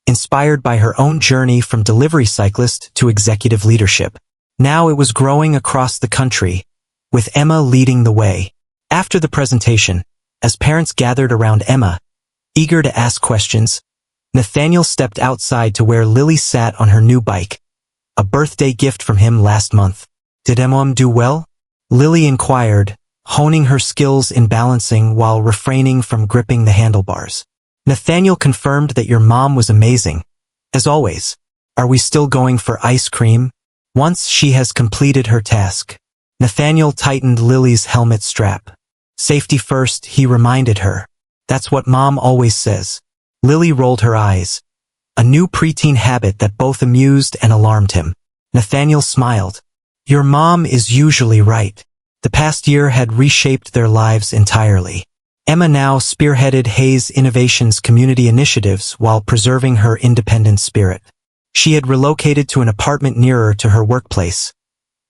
inspired by her own journey from delivery cyclist to executive leadership. Now it was growing across the country, with Emma leading the way. After the presentation, as parents gathered around Emma, eager to ask questions, Nathaniel stepped outside to where Lily sat on her new bike, a birthday gift from him last month. Did Emma do well? Lily inquired, honing her skills in balancing while refraining from gripping the handlebars. Nathaniel confirmed that your mom was amazing. As always. Are we still going for ice cream? Once she has completed her task. Nathaniel tightened Lily's helmet strap. Safety first, he reminded her. That's what Mom always says. Lily rolled her eyes. A new preteen habit that both amused and alarmed him. Nathaniel smiled. Your mom is usually right. The past year had reshaped their lives entirely. Emma now spearheaded Hayes Innovations community initiatives while preserving her independent spirit. She had relocated to an apartment nearer to her workplace,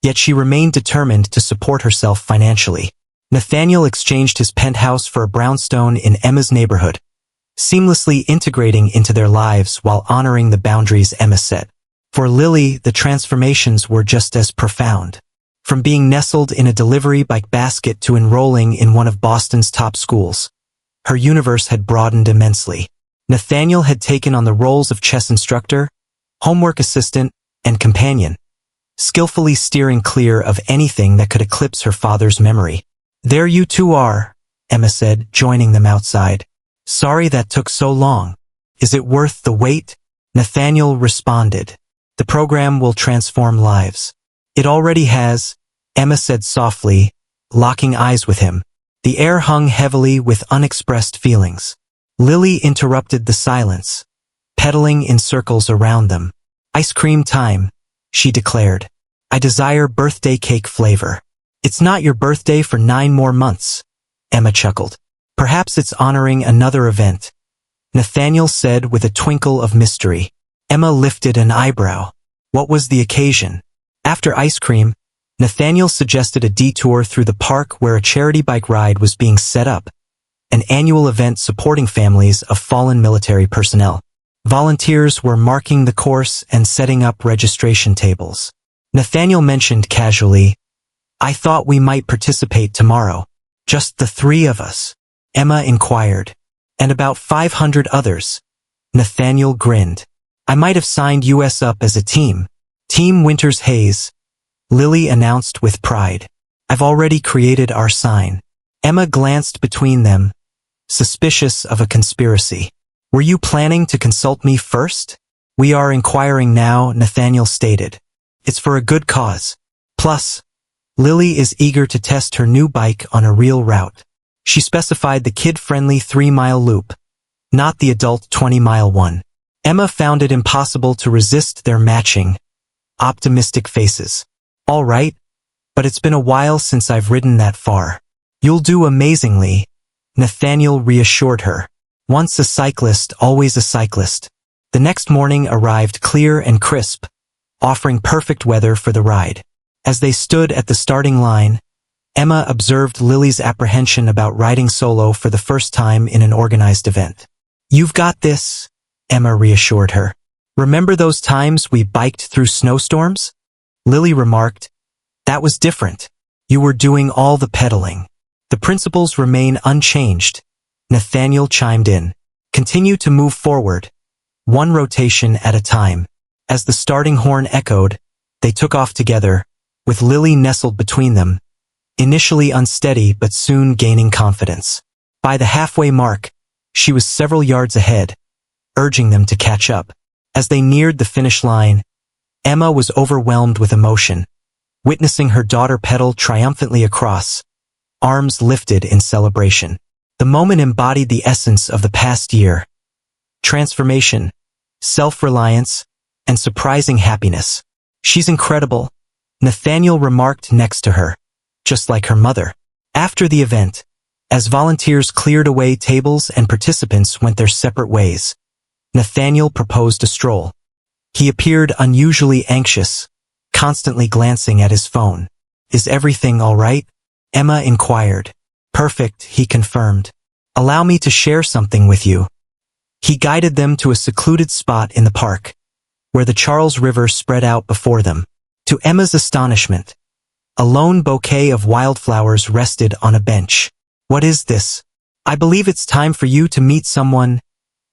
yet she remained determined to support herself financially. Nathaniel exchanged his penthouse for a brownstone in Emma's neighborhood, seamlessly integrating into their lives while honoring the boundaries Emma set. For Lily, the transformations were just as profound. From being nestled in a delivery bike basket to enrolling in one of Boston's top schools, her universe had broadened immensely. Nathaniel had taken on the roles of chess instructor, homework assistant, and companion, skillfully steering clear of anything that could eclipse her father's memory. There you two are, Emma said, joining them outside. Sorry that took so long. Is it worth the wait? Nathaniel responded. The program will transform lives. It already has, Emma said softly, locking eyes with him. The air hung heavily with unexpressed feelings. Lily interrupted the silence, pedaling in circles around them. Ice cream time, she declared. I desire birthday cake flavor. It's not your birthday for 9 more months, Emma chuckled. Perhaps it's honoring another event, Nathaniel said with a twinkle of mystery. Emma lifted an eyebrow. What was the occasion? After ice cream, Nathaniel suggested a detour through the park where a charity bike ride was being set up, an annual event supporting families of fallen military personnel. Volunteers were marking the course and setting up registration tables. Nathaniel mentioned casually, I thought we might participate tomorrow. Just the 3 of us, Emma inquired. And about 500 others. Nathaniel grinned. I might have signed us up as a team. Team Winters Hayes, Lily announced with pride. I've already created our sign. Emma glanced between them, suspicious of a conspiracy. Were you planning to consult me first? We are inquiring now, Nathaniel stated. It's for a good cause. Plus, Lily is eager to test her new bike on a real route. She specified the kid-friendly 3-mile loop, not the adult 20-mile one. Emma found it impossible to resist their matching, optimistic faces. All right, but it's been a while since I've ridden that far. You'll do amazingly, Nathaniel reassured her. Once a cyclist, always a cyclist. The next morning arrived clear and crisp, offering perfect weather for the ride. As they stood at the starting line, Emma observed Lily's apprehension about riding solo for the first time in an organized event. You've got this, Emma reassured her. Remember those times we biked through snowstorms? Lily remarked. That was different. You were doing all the pedaling. The principles remain unchanged, Nathaniel chimed in. Continue to move forward, one rotation at a time. As the starting horn echoed, they took off together, with Lily nestled between them, initially unsteady but soon gaining confidence. By the halfway mark, she was several yards ahead, urging them to catch up. As they neared the finish line, Emma was overwhelmed with emotion, witnessing her daughter pedal triumphantly across, arms lifted in celebration. The moment embodied the essence of the past year: transformation, self-reliance, and surprising happiness. "She's incredible," Nathaniel remarked next to her, just like her mother. After the event, as volunteers cleared away tables and participants went their separate ways, Nathaniel proposed a stroll. He appeared unusually anxious, constantly glancing at his phone. "Is everything all right?" Emma inquired. "Perfect," he confirmed. "Allow me to share something with you." He guided them to a secluded spot in the park, where the Charles River spread out before them. To Emma's astonishment, a lone bouquet of wildflowers rested on a bench. "What is this?" "I believe it's time for you to meet someone,"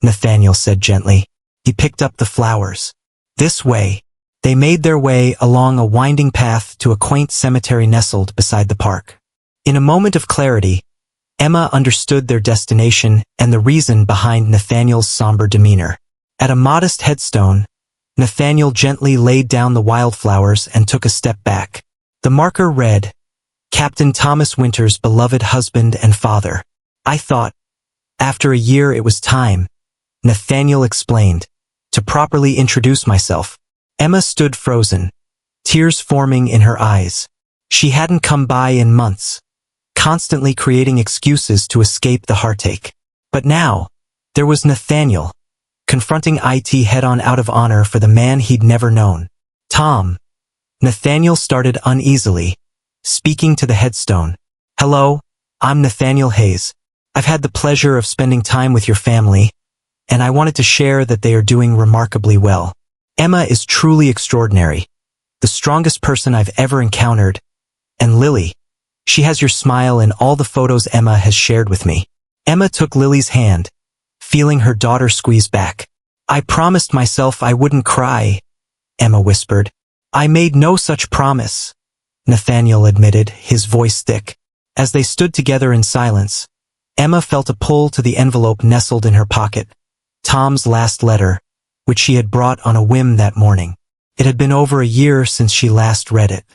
Nathaniel said gently. He picked up the flowers. "This way." They made their way along a winding path to a quaint cemetery nestled beside the park. In a moment of clarity, Emma understood their destination and the reason behind Nathaniel's somber demeanor. At a modest headstone, Nathaniel gently laid down the wildflowers and took a step back. The marker read, "Captain Thomas Winter's beloved husband and father. I thought, after a year it was time," Nathaniel explained, "to properly introduce myself." Emma stood frozen, tears forming in her eyes. She hadn't come by in months, constantly creating excuses to escape the heartache. But now, there was Nathaniel, confronting it head-on out of honor for the man he'd never known. "Tom," Nathaniel started uneasily, speaking to the headstone. "Hello, I'm Nathaniel Hayes. I've had the pleasure of spending time with your family, and I wanted to share that they are doing remarkably well. Emma is truly extraordinary, the strongest person I've ever encountered, and Lily, she has your smile in all the photos Emma has shared with me." Emma took Lily's hand, feeling her daughter squeeze back. "I promised myself I wouldn't cry," Emma whispered. "I made no such promise," Nathaniel admitted, his voice thick. As they stood together in silence, Emma felt a pull to the envelope nestled in her pocket, Tom's last letter, which she had brought on a whim that morning. It had been over a year since she last read it.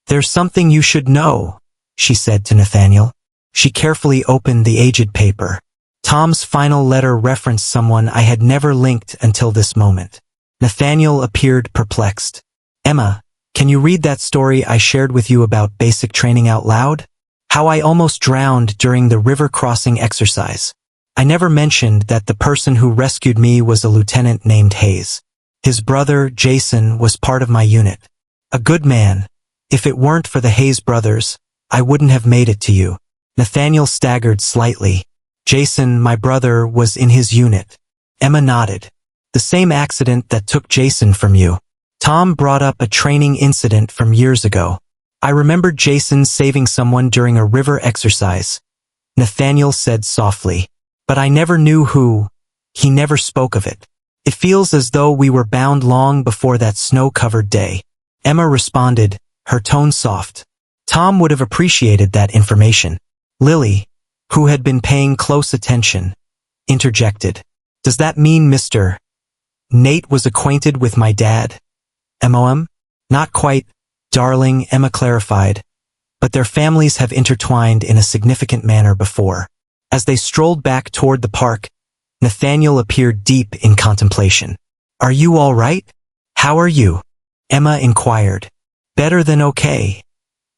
"There's something you should know," she said to Nathaniel. She carefully opened the aged paper. Tom's final letter referenced someone I had never linked until this moment. Nathaniel appeared perplexed. "Emma, can you read that story I shared with you about basic training out loud? How I almost drowned during the river crossing exercise. I never mentioned that the person who rescued me was a lieutenant named Hayes. His brother, Jason, was part of my unit. A good man. If it weren't for the Hayes brothers, I wouldn't have made it to you." Nathaniel staggered slightly. "Jason, my brother, was in his unit." Emma nodded. "The same accident that took Jason from you." Tom brought up a training incident from years ago. "I remembered Jason saving someone during a river exercise," Nathaniel said softly. "But I never knew who. He never spoke of it. It feels as though we were bound long before that snow-covered day." Emma responded, her tone soft. Tom would have appreciated that information. Lily, who had been paying close attention, interjected. "Does that mean Mr. Nate was acquainted with my dad?" "MOM? Not quite, darling," Emma clarified, "but their families have intertwined in a significant manner before." As they strolled back toward the park, Nathaniel appeared deep in contemplation. "Are you all right? How are you?" Emma inquired. "Better than okay,"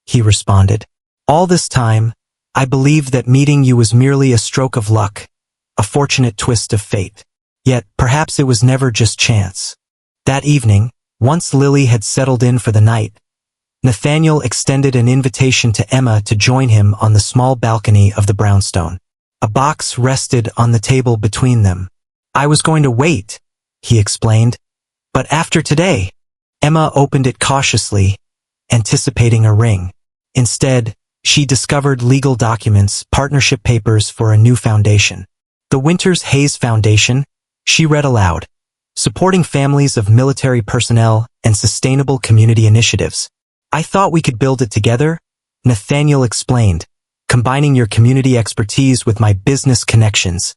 he responded. "All this time, I believed that meeting you was merely a stroke of luck, a fortunate twist of fate. Yet, perhaps it was never just chance." That evening, once Lily had settled in for the night, Nathaniel extended an invitation to Emma to join him on the small balcony of the brownstone. A box rested on the table between them. "I was going to wait," he explained. "But after today." Emma opened it cautiously, anticipating a ring. Instead, she discovered legal documents, partnership papers for a new foundation. "The Winters Hayes Foundation," she read aloud, "supporting families of military personnel and sustainable community initiatives. I thought we could build it together," Nathaniel explained, "combining your community expertise with my business connections.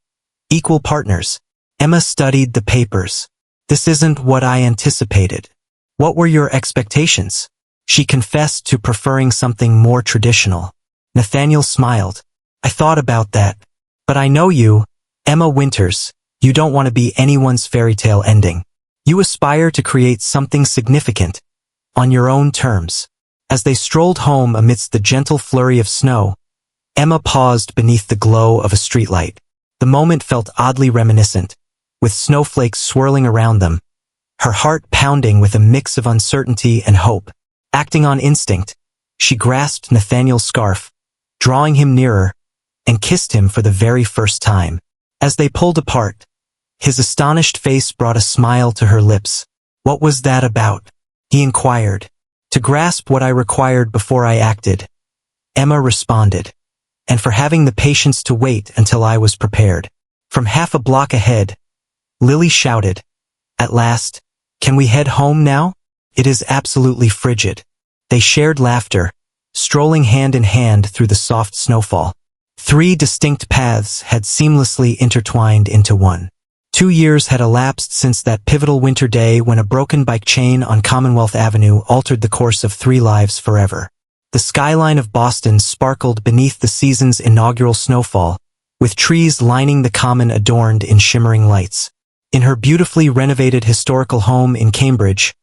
Equal partners." Emma studied the papers. This isn't what I anticipated. What were your expectations? She confessed to preferring something more traditional. Nathaniel smiled. I thought about that. But I know you, Emma Winters, you don't want to be anyone's fairy tale ending. You aspire to create something significant, on your own terms. As they strolled home amidst the gentle flurry of snow, Emma paused beneath the glow of a streetlight. The moment felt oddly reminiscent, with snowflakes swirling around them, her heart pounding with a mix of uncertainty and hope. Acting on instinct, she grasped Nathaniel's scarf, drawing him nearer, and kissed him for the very first time. As they pulled apart, his astonished face brought a smile to her lips. What was that about? He inquired. To grasp what I required before I acted, Emma responded, and for having the patience to wait until I was prepared. From half a block ahead, Lily shouted, At last, can we head home now? It is absolutely frigid. They shared laughter, strolling hand in hand through the soft snowfall. 3 distinct paths had seamlessly intertwined into one. 2 years had elapsed since that pivotal winter day when a broken bike chain on Commonwealth Avenue altered the course of 3 lives forever. The skyline of Boston sparkled beneath the season's inaugural snowfall, with trees lining the common adorned in shimmering lights. In her beautifully renovated historical home in Cambridge,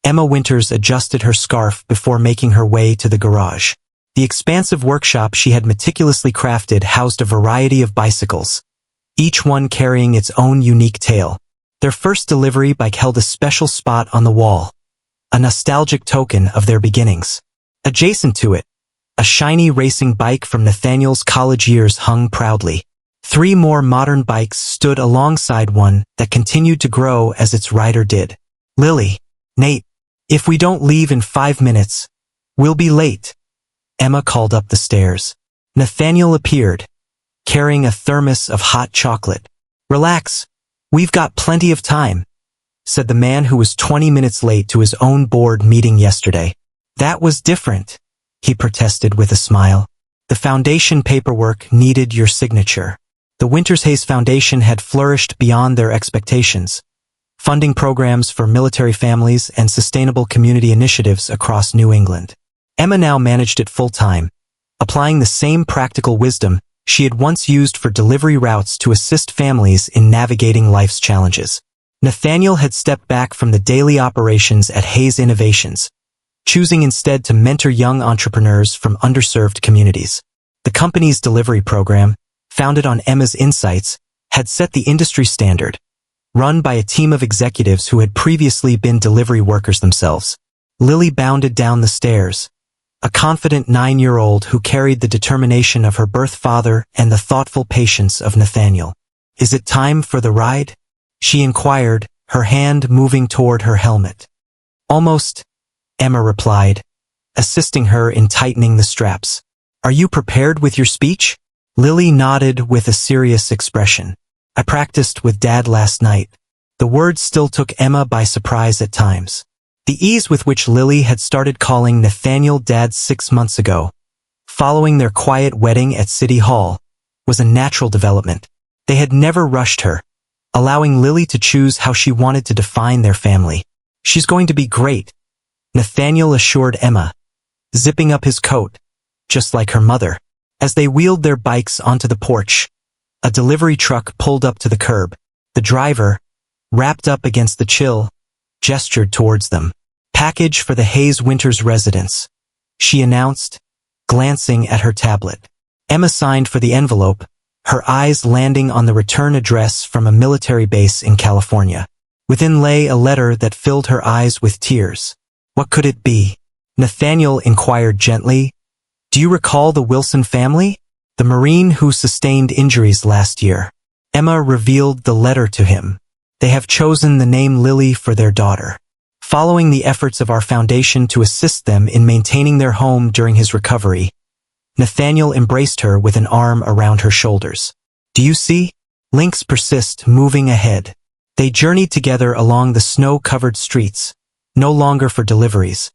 Emma Winters adjusted her scarf before making her way to the garage. The expansive workshop she had meticulously crafted housed a variety of bicycles, each one carrying its own unique tale. Their first delivery bike held a special spot on the wall, a nostalgic token of their beginnings. Adjacent to it, a shiny racing bike from Nathaniel's college years hung proudly. 3 more modern bikes stood alongside one that continued to grow as its rider did. Lily, Nate, if we don't leave in 5 minutes, we'll be late. Emma called up the stairs. Nathaniel appeared, carrying a thermos of hot chocolate. Relax, we've got plenty of time, said the man who was 20 minutes late to his own board meeting yesterday. That was different, he protested with a smile. The foundation paperwork needed your signature. The Winters Hayes Foundation had flourished beyond their expectations, funding programs for military families and sustainable community initiatives across New England. Emma now managed it full-time, applying the same practical wisdom she had once used for delivery routes to assist families in navigating life's challenges. Nathaniel had stepped back from the daily operations at Hayes Innovations, choosing instead to mentor young entrepreneurs from underserved communities. The company's delivery program, founded on Emma's insights, had set the industry standard, run by a team of executives who had previously been delivery workers themselves. Lily bounded down the stairs, a confident 9-year-old who carried the determination of her birth father and the thoughtful patience of Nathaniel. Is it time for the ride? She inquired, her hand moving toward her helmet. Almost, Emma replied, assisting her in tightening the straps. Are you prepared with your speech? Lily nodded with a serious expression. I practiced with Dad last night. The words still took Emma by surprise at times. The ease with which Lily had started calling Nathaniel Dad 6 months ago, following their quiet wedding at City Hall, was a natural development. They had never rushed her, allowing Lily to choose how she wanted to define their family. She's going to be great, Nathaniel assured Emma, zipping up his coat, just like her mother. As they wheeled their bikes onto the porch, a delivery truck pulled up to the curb. The driver, wrapped up against the chill, gestured towards them. Package for the Hayes Winters residence, she announced, glancing at her tablet. Emma signed for the envelope, her eyes landing on the return address from a military base in California. Within lay a letter that filled her eyes with tears. What could it be? Nathaniel inquired gently. Do you recall the Wilson family? The Marine who sustained injuries last year. Emma revealed the letter to him. They have chosen the name Lily for their daughter, following the efforts of our foundation to assist them in maintaining their home during his recovery. Nathaniel embraced her with an arm around her shoulders. Do you see? Links persist, moving ahead. They journeyed together along the snow-covered streets, no longer for deliveries,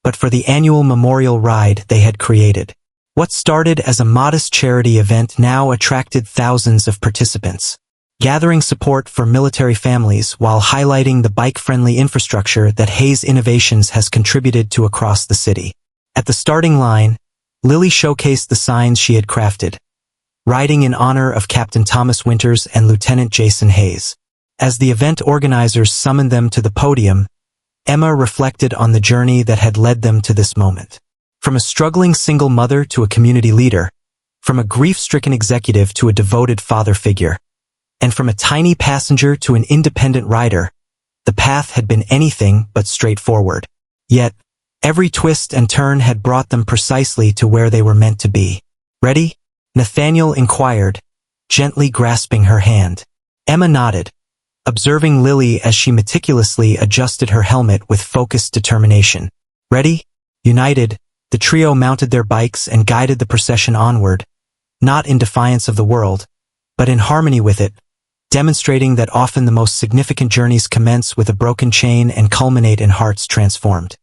but for the annual memorial ride they had created. What started as a modest charity event now attracted thousands of participants. gathering support for military families while highlighting the bike-friendly infrastructure that Hayes Innovations has contributed to across the city. At the starting line, Lily showcased the signs she had crafted, riding in honor of Captain Thomas Winters and Lieutenant Jason Hayes. As the event organizers summoned them to the podium, Emma reflected on the journey that had led them to this moment. From a struggling single mother to a community leader, from a grief-stricken executive to a devoted father figure, and from a tiny passenger to an independent rider, the path had been anything but straightforward. Yet, every twist and turn had brought them precisely to where they were meant to be. "Ready?" Nathaniel inquired, gently grasping her hand. Emma nodded, observing Lily as she meticulously adjusted her helmet with focused determination. "Ready?" United, the trio mounted their bikes and guided the procession onward, not in defiance of the world, but in harmony with it, demonstrating that often the most significant journeys commence with a broken chain and culminate in hearts transformed.